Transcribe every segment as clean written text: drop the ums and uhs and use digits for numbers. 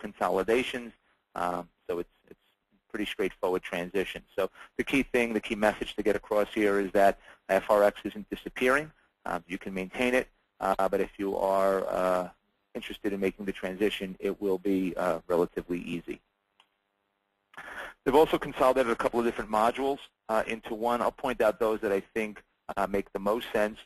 consolidations. So it's pretty straightforward transition. So the key thing, the key message to get across here is that FRX isn't disappearing. You can maintain it, but if you are interested in making the transition, it will be relatively easy. They've also consolidated a couple of different modules into one. I'll point out those that I think make the most sense.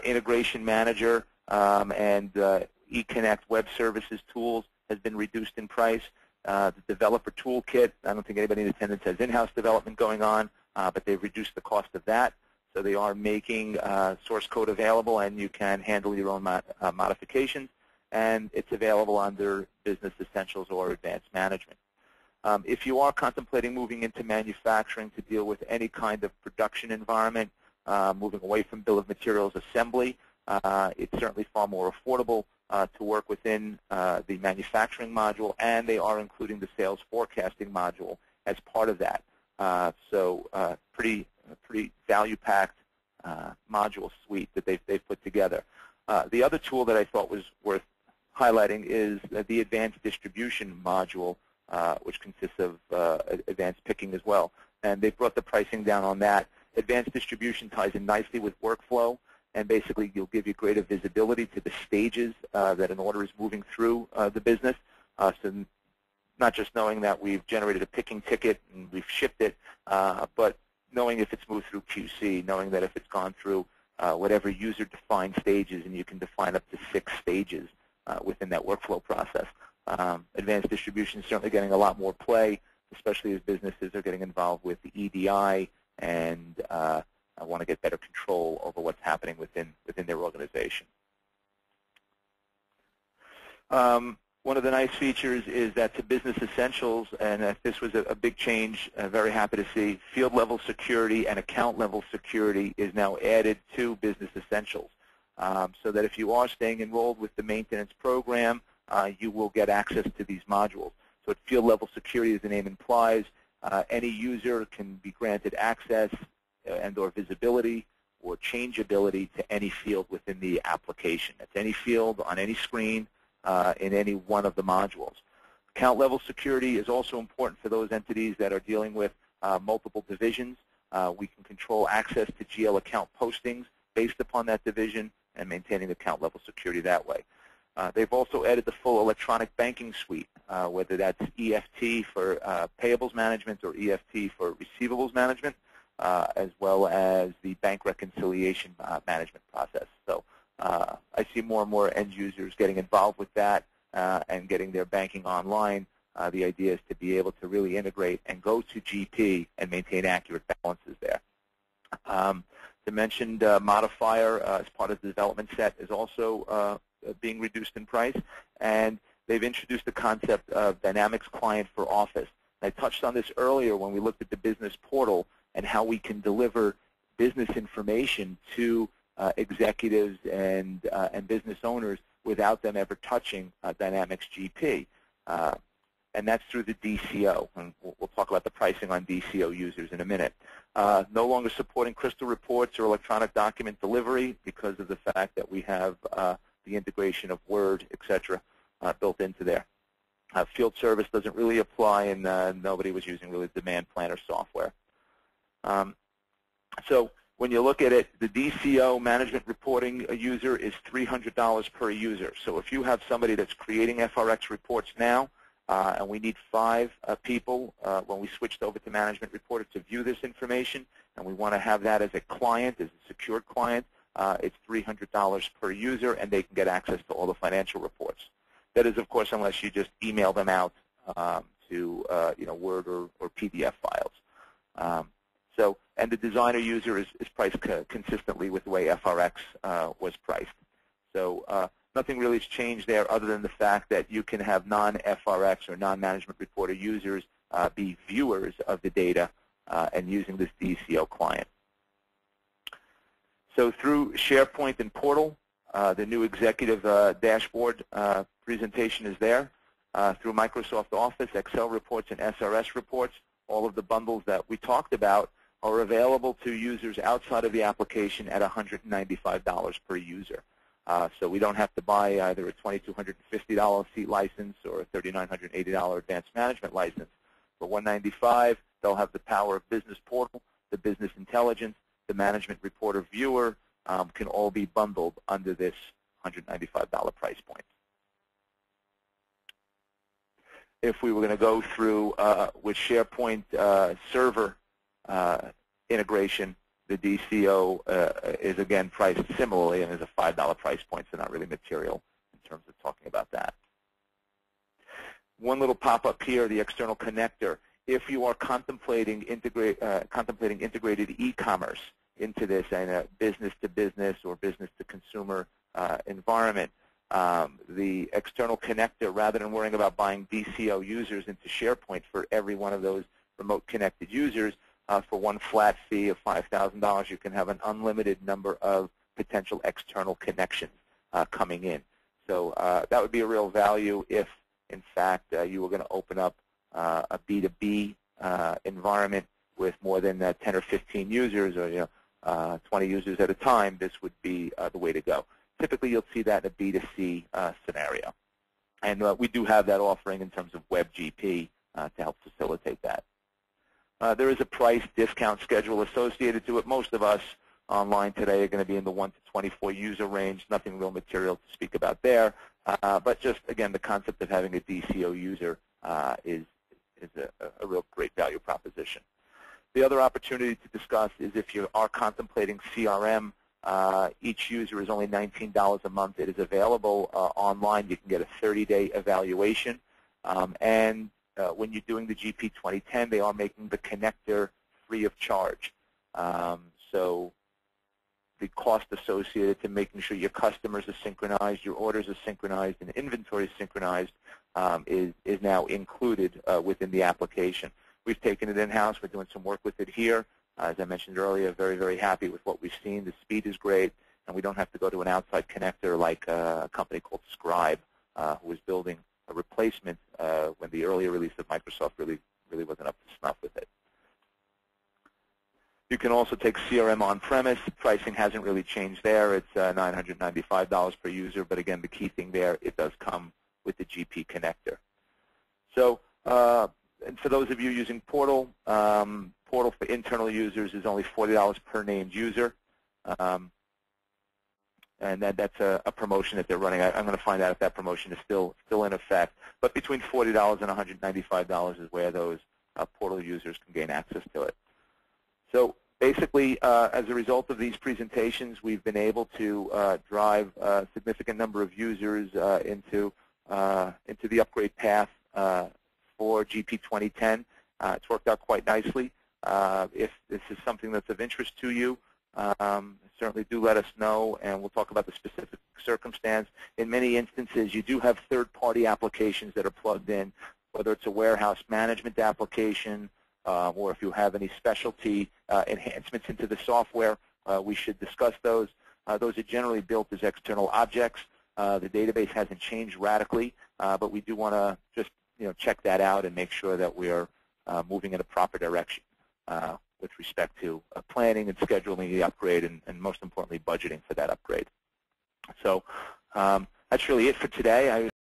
Integration Manager and eConnect Web Services tools has been reduced in price. The Developer Toolkit, I don't think anybody in attendance has in-house development going on, but they've reduced the cost of that. So they are making source code available, and you can handle your own modifications. And it's available under Business Essentials or Advanced Management. If you are contemplating moving into manufacturing to deal with any kind of production environment, moving away from bill of materials assembly, it's certainly far more affordable to work within the manufacturing module, and they are including the sales forecasting module as part of that. So pretty value-packed module suite that they've put together. The other tool that I thought was worth highlighting is the Advanced Distribution module, which consists of advanced picking as well. And they've brought the pricing down on that. Advanced Distribution ties in nicely with workflow, and basically you'll give you greater visibility to the stages that an order is moving through the business. So not just knowing that we've generated a picking ticket and we've shipped it, but knowing if it's moved through QC, knowing that if it's gone through whatever user-defined stages, and you can define up to 6 stages within that workflow process. Advanced Distribution is certainly getting a lot more play, especially as businesses are getting involved with the EDI and want to get better control over what's happening within their organization. One of the nice features is that to Business Essentials, and this was a big change, very happy to see, field level security and account level security is now added to Business Essentials. So that if you are staying enrolled with the maintenance program, you will get access to these modules. So at field level security, as the name implies, any user can be granted access and or visibility or changeability to any field within the application. That's any field on any screen in any one of the modules. Account level security is also important for those entities that are dealing with multiple divisions. We can control access to GL account postings based upon that division and maintaining account level security that way. They've also added the full electronic banking suite, whether that's EFT for payables management or EFT for receivables management, as well as the bank reconciliation management process. So I see more and more end users getting involved with that and getting their banking online. The idea is to be able to really integrate and go to GP and maintain accurate balances there. The mentioned modifier as part of the development set is also being reduced in price, and they've introduced the concept of Dynamics Client for Office. I touched on this earlier when we looked at the business portal and how we can deliver business information to executives and business owners without them ever touching Dynamics GP. And that's through the DCO. And we'll talk about the pricing on DCO users in a minute. No longer supporting crystal reports or electronic document delivery because of the fact that we have the integration of Word, etc., built into there. Field service doesn't really apply, and nobody was using really demand planner software. So when you look at it, the DCO management reporting user is $300 per user. So if you have somebody that's creating FRX reports now, and we need 5 people when we switched over to management reporter to view this information, and we want to have that as a client, as a secured client, it's $300 per user, and they can get access to all the financial reports. That is, of course, unless you just email them out to Word or PDF files. And the designer user is priced consistently with the way FRX was priced. So nothing really has changed there other than the fact that you can have non-FRX or non-management reporter users be viewers of the data and using this DCO client. So through SharePoint and Portal, the new executive dashboard presentation is there. Through Microsoft Office, Excel reports, and SRS reports, all of the bundles that we talked about are available to users outside of the application at $195 per user. So we don't have to buy either a $2,250 seat license or a $3,980 advanced management license. For $195, they'll have the power of Business Portal, the Business Intelligence, the Management Reporter Viewer, can all be bundled under this $195 price point. If we were going to go through with SharePoint server integration, the DCO is again priced similarly and is a $5 price point, so not really material in terms of talking about that. One little pop-up here, the external connector. If you are contemplating integrated e-commerce into this in a business-to-business or business-to-consumer environment, the external connector, rather than worrying about buying DCO users into SharePoint for every one of those remote connected users, for one flat fee of $5,000, you can have an unlimited number of potential external connections coming in. So that would be a real value if, in fact, you were going to open up a B2B environment with more than 10 or 15 users, or 20 users at a time. This would be the way to go. Typically, you'll see that in a B2C scenario. And we do have that offering in terms of WebGP to help facilitate that. There is a price discount schedule associated to it. Most of us online today are going to be in the 1 to 24 user range. Nothing real material to speak about there. But just, again, the concept of having a DCO user is a real great value proposition. The other opportunity to discuss is if you are contemplating CRM, each user is only $19 a month. It is available online. You can get a 30-day evaluation. And when you're doing the GP 2010, they are making the connector free of charge. So the cost associated to making sure your customers are synchronized, your orders are synchronized, and inventory is synchronized is now included within the application. We've taken it in-house. We're doing some work with it here. As I mentioned earlier, very, very happy with what we've seen. The speed is great, and we don't have to go to an outside connector like a company called Scribe, who was building a replacement when the earlier release of Microsoft really wasn't up to snuff with it. You can also take CRM on-premise. Pricing hasn't really changed there. It's $995 per user, but again, the key thing there, it does come with the GP connector. So, and for those of you using Portal, Portal for internal users is only $40 per named user. And that's a promotion that they're running. I'm going to find out if that promotion is still in effect. But between $40 and $195 is where those Portal users can gain access to it. So basically, as a result of these presentations, we've been able to drive a significant number of users into the upgrade path for GP 2010. It's worked out quite nicely. If this is something that's of interest to you, certainly do let us know, and we'll talk about the specific circumstance. In many instances, you do have third-party applications that are plugged in, whether it's a warehouse management application, or if you have any specialty enhancements into the software, we should discuss those. Those are generally built as external objects. The database hasn't changed radically, but we do want to just check that out and make sure that we're moving in a proper direction with respect to planning and scheduling the upgrade, and most importantly, budgeting for that upgrade. So that's really it for today.